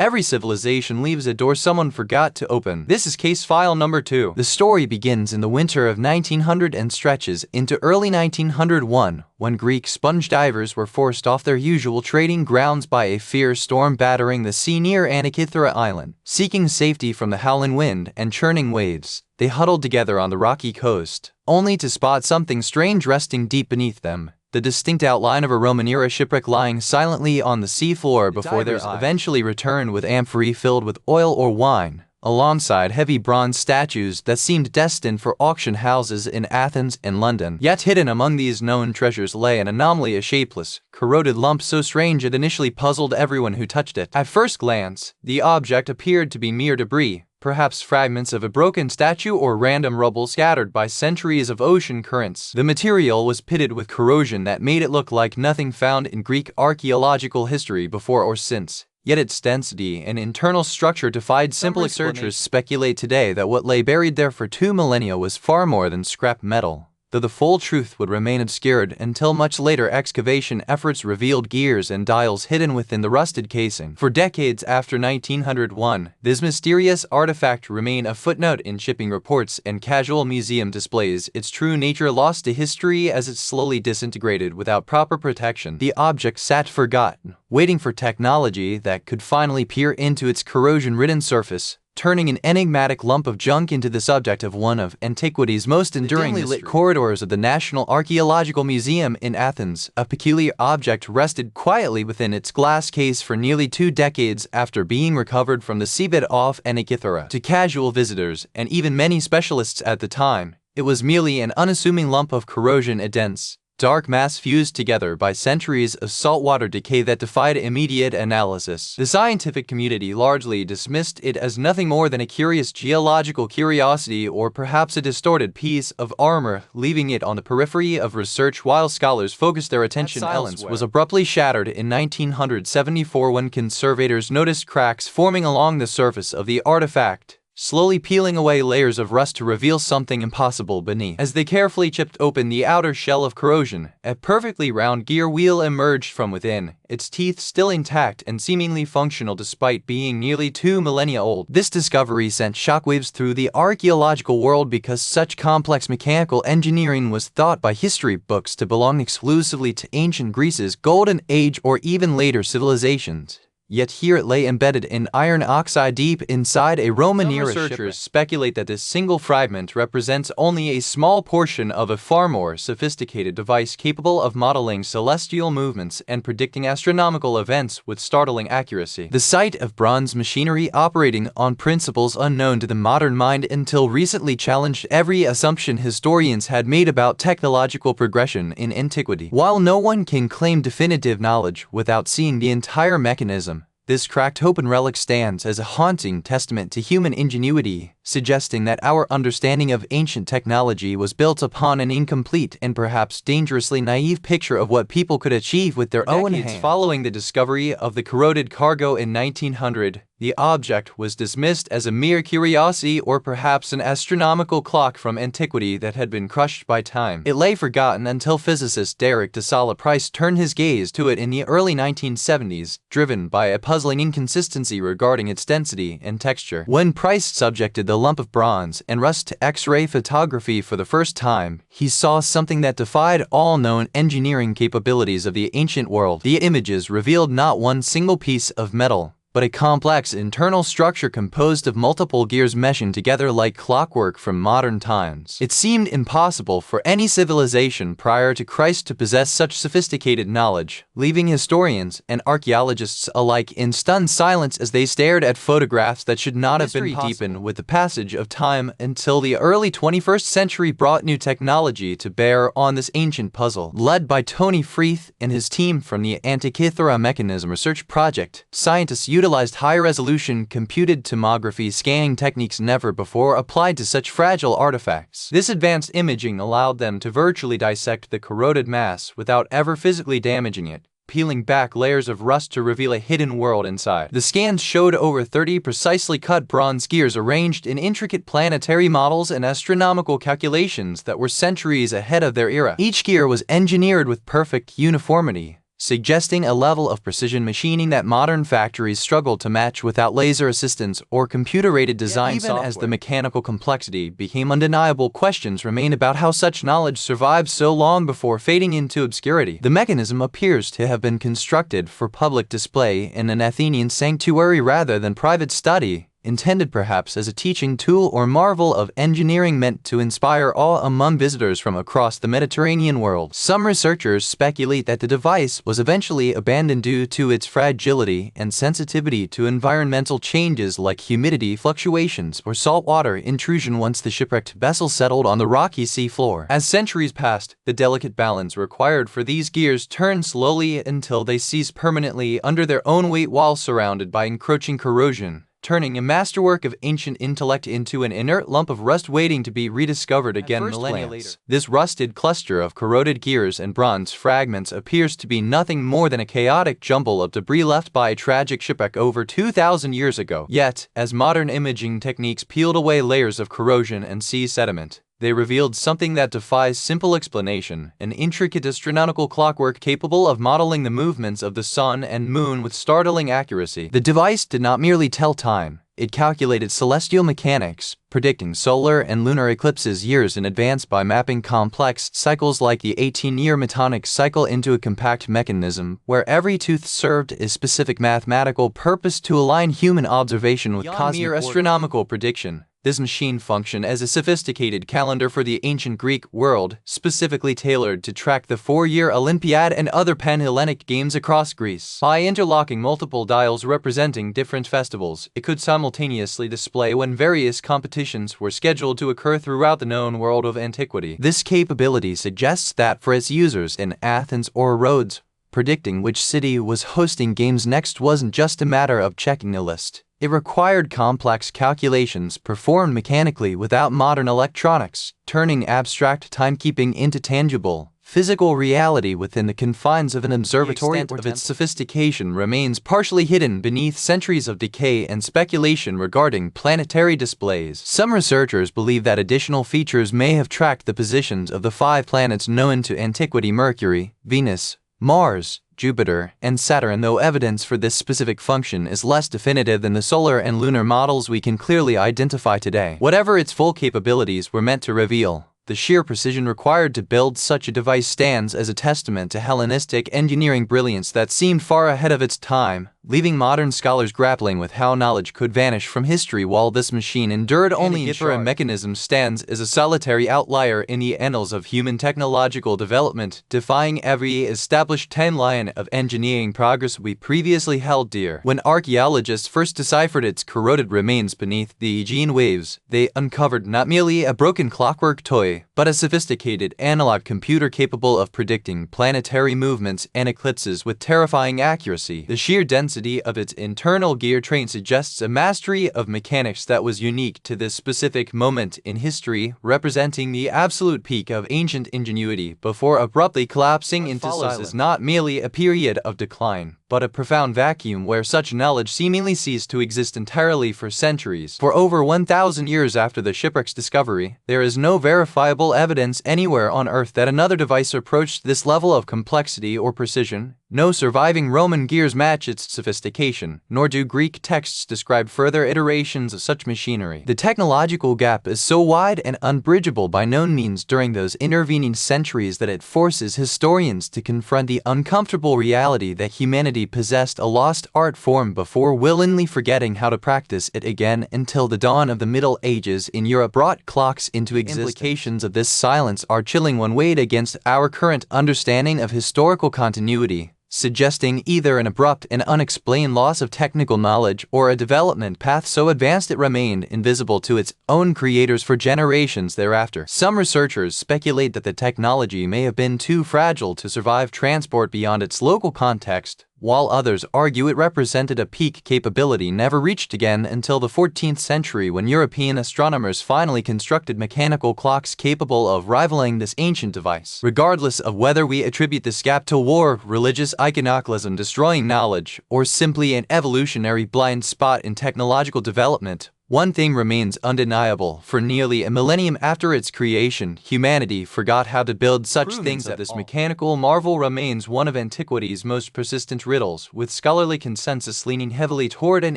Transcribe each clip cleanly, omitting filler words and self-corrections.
Every civilization leaves a door someone forgot to open. This is case file number 2. The story begins in the winter of 1900 and stretches into early 1901, when Greek sponge divers were forced off their usual trading grounds by a fierce storm battering the sea near Antikythera Island. Seeking safety from the howling wind and churning waves, they huddled together on the rocky coast, only to spot something strange resting deep beneath them. The distinct outline of a Roman-era shipwreck lying silently on the seafloor before their eventually returned with amphorae filled with oil or wine, alongside heavy bronze statues that seemed destined for auction houses in Athens and London. Yet hidden among these known treasures lay an anomaly, a shapeless, corroded lump so strange it initially puzzled everyone who touched it. At first glance, the object appeared to be mere debris, perhaps fragments of a broken statue or random rubble scattered by centuries of ocean currents. The material was pitted with corrosion that made it look like nothing found in Greek archaeological history before or since. Yet its density and internal structure defied simple explanation. Researchers speculate today that what lay buried there for 2 millennia was far more than scrap metal, though the full truth would remain obscured until much later excavation efforts revealed gears and dials hidden within the rusted casing. For decades after 1901, this mysterious artifact remained a footnote in shipping reports and casual museum displays, its true nature lost to history as it slowly disintegrated without proper protection. The object sat forgotten, waiting for technology that could finally peer into its corrosion-ridden surface, turning an enigmatic lump of junk into the subject of one of antiquity's most enduring mysteries. Lit corridors of the National Archaeological Museum in Athens, a peculiar object rested quietly within its glass case for nearly 2 decades after being recovered from the seabed off Antikythera. To casual visitors, and even many specialists at the time, it was merely an unassuming lump of corrosion, a dense, dark mass fused together by centuries of saltwater decay that defied immediate analysis. The scientific community largely dismissed it as nothing more than a curious geological curiosity or perhaps a distorted piece of armor, leaving it on the periphery of research while scholars focused their attention elsewhere. Was abruptly shattered in 1974 when conservators noticed cracks forming along the surface of the artifact, slowly peeling away layers of rust to reveal something impossible beneath. As they carefully chipped open the outer shell of corrosion, a perfectly round gear wheel emerged from within, its teeth still intact and seemingly functional despite being nearly 2 millennia old. This discovery sent shockwaves through the archaeological world because such complex mechanical engineering was thought by history books to belong exclusively to ancient Greece's Golden Age or even later civilizations. Yet here it lay embedded in iron oxide deep inside a Roman-era shipwreck. Researchers speculate that this single fragment represents only a small portion of a far more sophisticated device capable of modeling celestial movements and predicting astronomical events with startling accuracy. The sight of bronze machinery operating on principles unknown to the modern mind until recently challenged every assumption historians had made about technological progression in antiquity. While no one can claim definitive knowledge without seeing the entire mechanism, this cracked open relic stands as a haunting testament to human ingenuity, suggesting that our understanding of ancient technology was built upon an incomplete and perhaps dangerously naive picture of what people could achieve with their own hands. Following the discovery of the corroded cargo in 1900, the object was dismissed as a mere curiosity or perhaps an astronomical clock from antiquity that had been crushed by time. It lay forgotten until physicist Derek de Solla Price turned his gaze to it in the early 1970s, driven by a puzzling inconsistency regarding its density and texture. When Price subjected the lump of bronze and rust to X-ray photography for the first time, he saw something that defied all known engineering capabilities of the ancient world. The images revealed not one single piece of metal, but a complex internal structure composed of multiple gears meshing together like clockwork from modern times. It seemed impossible for any civilization prior to Christ to possess such sophisticated knowledge, leaving historians and archaeologists alike in stunned silence as they stared at photographs that should not have been deepened with the passage of time until the early 21st century brought new technology to bear on this ancient puzzle. Led by Tony Freeth and his team from the Antikythera Mechanism Research Project, scientists utilized high-resolution computed tomography scanning techniques never before applied to such fragile artifacts. This advanced imaging allowed them to virtually dissect the corroded mass without ever physically damaging it, peeling back layers of rust to reveal a hidden world inside. The scans showed over 30 precisely cut bronze gears arranged in intricate planetary models and astronomical calculations that were centuries ahead of their era. Each gear was engineered with perfect uniformity, suggesting a level of precision machining that modern factories struggle to match without laser assistance or computer-aided design software. Even as the mechanical complexity became undeniable, questions remain about how such knowledge survived so long before fading into obscurity. The mechanism appears to have been constructed for public display in an Athenian sanctuary rather than private study, intended perhaps as a teaching tool or marvel of engineering meant to inspire awe among visitors from across the Mediterranean world. Some researchers speculate that the device was eventually abandoned due to its fragility and sensitivity to environmental changes like humidity fluctuations or saltwater intrusion once the shipwrecked vessel settled on the rocky seafloor. As centuries passed, the delicate balance required for these gears turned slowly until they ceased permanently under their own weight while surrounded by encroaching corrosion, turning a masterwork of ancient intellect into an inert lump of rust waiting to be rediscovered again millennia later. This rusted cluster of corroded gears and bronze fragments appears to be nothing more than a chaotic jumble of debris left by a tragic shipwreck over 2,000 years ago. Yet, as modern imaging techniques peeled away layers of corrosion and sea sediment, they revealed something that defies simple explanation: an intricate astronomical clockwork capable of modeling the movements of the sun and moon with startling accuracy. The device did not merely tell time, it calculated celestial mechanics, predicting solar and lunar eclipses years in advance by mapping complex cycles like the 18-year Metonic cycle into a compact mechanism, where every tooth served a specific mathematical purpose to align human observation with cosmic mere astronomical prediction. This machine functioned as a sophisticated calendar for the ancient Greek world, specifically tailored to track the 4-year Olympiad and other Pan-Hellenic games across Greece. By interlocking multiple dials representing different festivals, it could simultaneously display when various competitions were scheduled to occur throughout the known world of antiquity. This capability suggests that for its users in Athens or Rhodes, predicting which city was hosting games next wasn't just a matter of checking a list. It required complex calculations performed mechanically without modern electronics, turning abstract timekeeping into tangible, physical reality within the confines of an observatory. The extent of its sophistication remains partially hidden beneath centuries of decay and speculation regarding planetary displays. Some researchers believe that additional features may have tracked the positions of the 5 planets known to antiquity: Mercury, Venus, Mars, Jupiter, and Saturn, though evidence for this specific function is less definitive than the solar and lunar models we can clearly identify today. Whatever its full capabilities were meant to reveal, the sheer precision required to build such a device stands as a testament to Hellenistic engineering brilliance that seemed far ahead of its time, leaving modern scholars grappling with how knowledge could vanish from history while this machine endured. Only Antikythera mechanism stands as a solitary outlier in the annals of human technological development, defying every established timeline of engineering progress we previously held dear. When archaeologists first deciphered its corroded remains beneath the Aegean waves, they uncovered not merely a broken clockwork toy, but a sophisticated analog computer capable of predicting planetary movements and eclipses with terrifying accuracy. The sheer density of its internal gear train suggests a mastery of mechanics that was unique to this specific moment in history, representing the absolute peak of ancient ingenuity before abruptly collapsing into silence. Is not merely a period of decline, but a profound vacuum where such knowledge seemingly ceased to exist entirely for centuries. For over 1,000 years after the shipwreck's discovery, there is no verifiable evidence anywhere on Earth that another device approached this level of complexity or precision. No surviving Roman gears match its sophistication, nor do Greek texts describe further iterations of such machinery. The technological gap is so wide and unbridgeable by no means during those intervening centuries that it forces historians to confront the uncomfortable reality that humanity possessed a lost art form before willingly forgetting how to practice it again until the dawn of the Middle Ages in Europe brought clocks into existence. Implications of this silence are chilling when weighed against our current understanding of historical continuity, suggesting either an abrupt and unexplained loss of technical knowledge or a development path so advanced it remained invisible to its own creators for generations thereafter. Some researchers speculate that the technology may have been too fragile to survive transport beyond its local context, while others argue it represented a peak capability never reached again until the 14th century, when European astronomers finally constructed mechanical clocks capable of rivaling this ancient device. Regardless of whether we attribute this gap to war, religious iconoclasm destroying knowledge, or simply an evolutionary blind spot in technological development, One thing remains undeniable: for nearly a millennium after its creation, humanity forgot how to build such things. That this mechanical marvel remains one of antiquity's most persistent riddles, with scholarly consensus leaning heavily toward an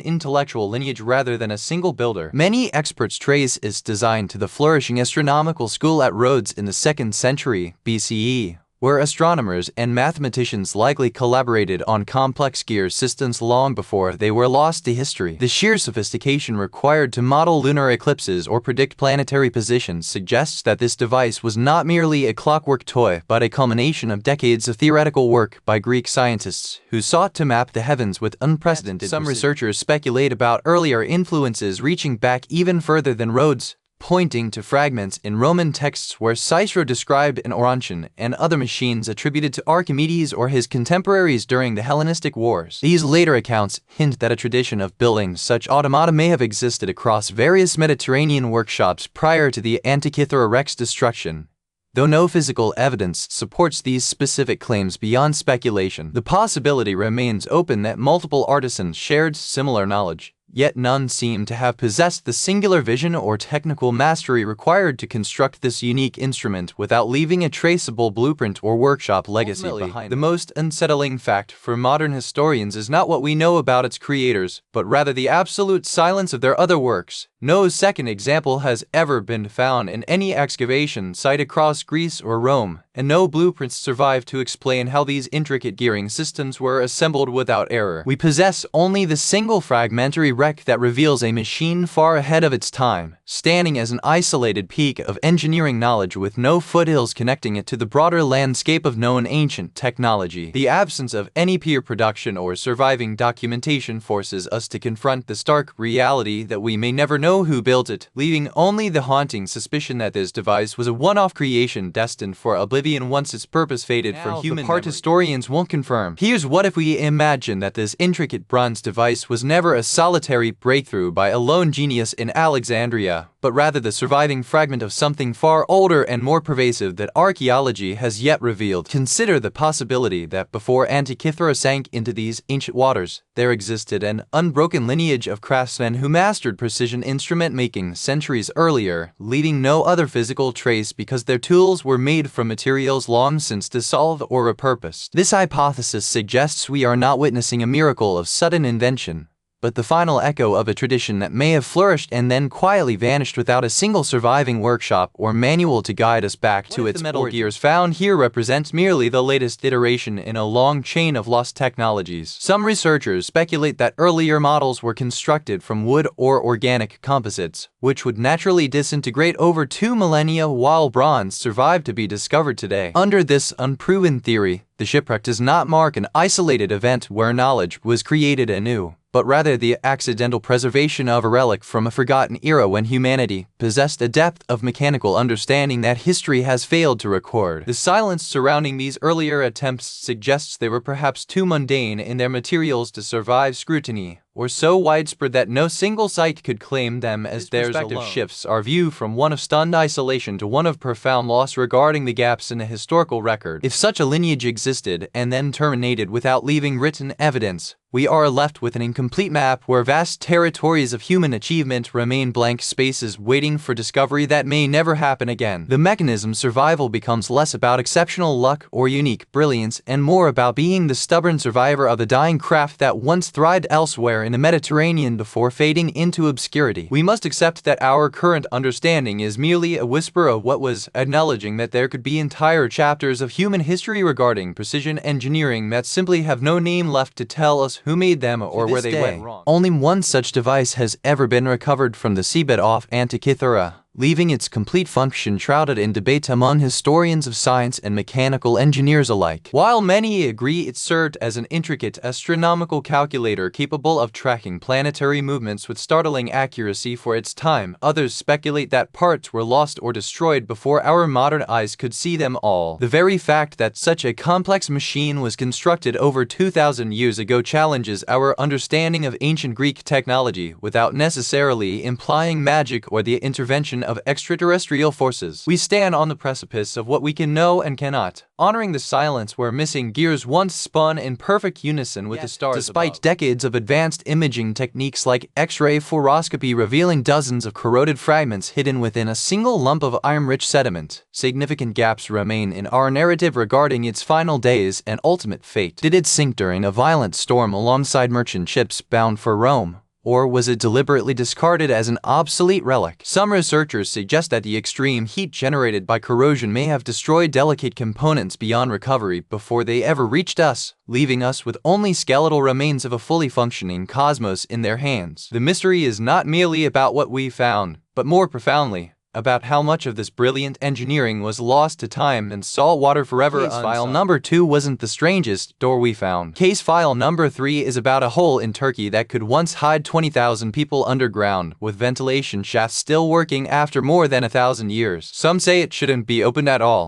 intellectual lineage rather than a single builder. Many experts trace its design to the flourishing astronomical school at Rhodes in the 2nd century BCE, where astronomers and mathematicians likely collaborated on complex gear systems long before they were lost to history. The sheer sophistication required to model lunar eclipses or predict planetary positions suggests that this device was not merely a clockwork toy, but a culmination of decades of theoretical work by Greek scientists who sought to map the heavens with unprecedented precision. Some researchers speculate about earlier influences reaching back even further than Rhodes, pointing to fragments in Roman texts where Cicero described an orontion and other machines attributed to Archimedes or his contemporaries during the Hellenistic Wars. These later accounts hint that a tradition of building such automata may have existed across various Mediterranean workshops prior to the Antikythera Rex destruction, though no physical evidence supports these specific claims beyond speculation. The possibility remains open that multiple artisans shared similar knowledge, yet none seem to have possessed the singular vision or technical mastery required to construct this unique instrument without leaving a traceable blueprint or workshop legacy behind. The most unsettling fact for modern historians is not what we know about its creators, but rather the absolute silence of their other works. No second example has ever been found in any excavation site across Greece or Rome, and no blueprints survive to explain how these intricate gearing systems were assembled without error. We possess only the single fragmentary wreck that reveals a machine far ahead of its time, standing as an isolated peak of engineering knowledge with no foothills connecting it to the broader landscape of known ancient technology. The absence of any peer production or surviving documentation forces us to confront the stark reality that we may never know who built it, leaving only the haunting suspicion that this device was a one-off creation destined for oblivion once its purpose faded from human memory. Part historians won't confirm. Here's what if we imagine that this intricate bronze device was never a solitary breakthrough by a lone genius in Alexandria, but rather the surviving fragment of something far older and more pervasive that archaeology has yet revealed. Consider the possibility that before Antikythera sank into these ancient waters, there existed an unbroken lineage of craftsmen who mastered precision instrument making centuries earlier, leaving no other physical trace because their tools were made from materials long since dissolved or repurposed. This hypothesis suggests we are not witnessing a miracle of sudden invention, but the final echo of a tradition that may have flourished and then quietly vanished without a single surviving workshop or manual to guide us back to its metal gears found here represents merely the latest iteration in a long chain of lost technologies. Some researchers speculate that earlier models were constructed from wood or organic composites, which would naturally disintegrate over 2 millennia while bronze survived to be discovered today. Under this unproven theory, the shipwreck does not mark an isolated event where knowledge was created anew, but rather the accidental preservation of a relic from a forgotten era when humanity possessed a depth of mechanical understanding that history has failed to record. The silence surrounding these earlier attempts suggests they were perhaps too mundane in their materials to survive scrutiny, or so widespread that no single site could claim them as theirs alone. This perspective shifts our view from one of stunned isolation to one of profound loss regarding the gaps in the historical record. If such a lineage existed and then terminated without leaving written evidence, we are left with an incomplete map where vast territories of human achievement remain blank spaces waiting for discovery that may never happen again. The mechanism's survival becomes less about exceptional luck or unique brilliance and more about being the stubborn survivor of a dying craft that once thrived elsewhere in the Mediterranean before fading into obscurity. We must accept that our current understanding is merely a whisper of what was, acknowledging that there could be entire chapters of human history regarding precision engineering that simply have no name left to tell us who made them or where they went wrong. Only one such device has ever been recovered from the seabed off Antikythera, leaving its complete function shrouded in debate among historians of science and mechanical engineers alike. While many agree it served as an intricate astronomical calculator capable of tracking planetary movements with startling accuracy for its time, others speculate that parts were lost or destroyed before our modern eyes could see them all. The very fact that such a complex machine was constructed over 2,000 years ago challenges our understanding of ancient Greek technology without necessarily implying magic or the intervention of extraterrestrial forces. We stand on the precipice of what we can know and cannot, honoring the silence where missing gears once spun in perfect unison with the stars despite decades of advanced imaging techniques like X-ray fluoroscopy revealing dozens of corroded fragments hidden within a single lump of iron-rich sediment. Significant gaps remain in our narrative regarding its final days and ultimate fate. Did it sink during a violent storm alongside merchant ships bound for Rome? Or was it deliberately discarded as an obsolete relic? Some researchers suggest that the extreme heat generated by corrosion may have destroyed delicate components beyond recovery before they ever reached us, leaving us with only skeletal remains of a fully functioning cosmos in their hands. The mystery is not merely about what we found, but more profoundly, about how much of this brilliant engineering was lost to time and salt water forever. Case file number 2 wasn't the strangest door we found. Case file number 3 is about a hole in Turkey that could once hide 20,000 people underground, with ventilation shafts still working after more than 1,000 years. Some say it shouldn't be opened at all.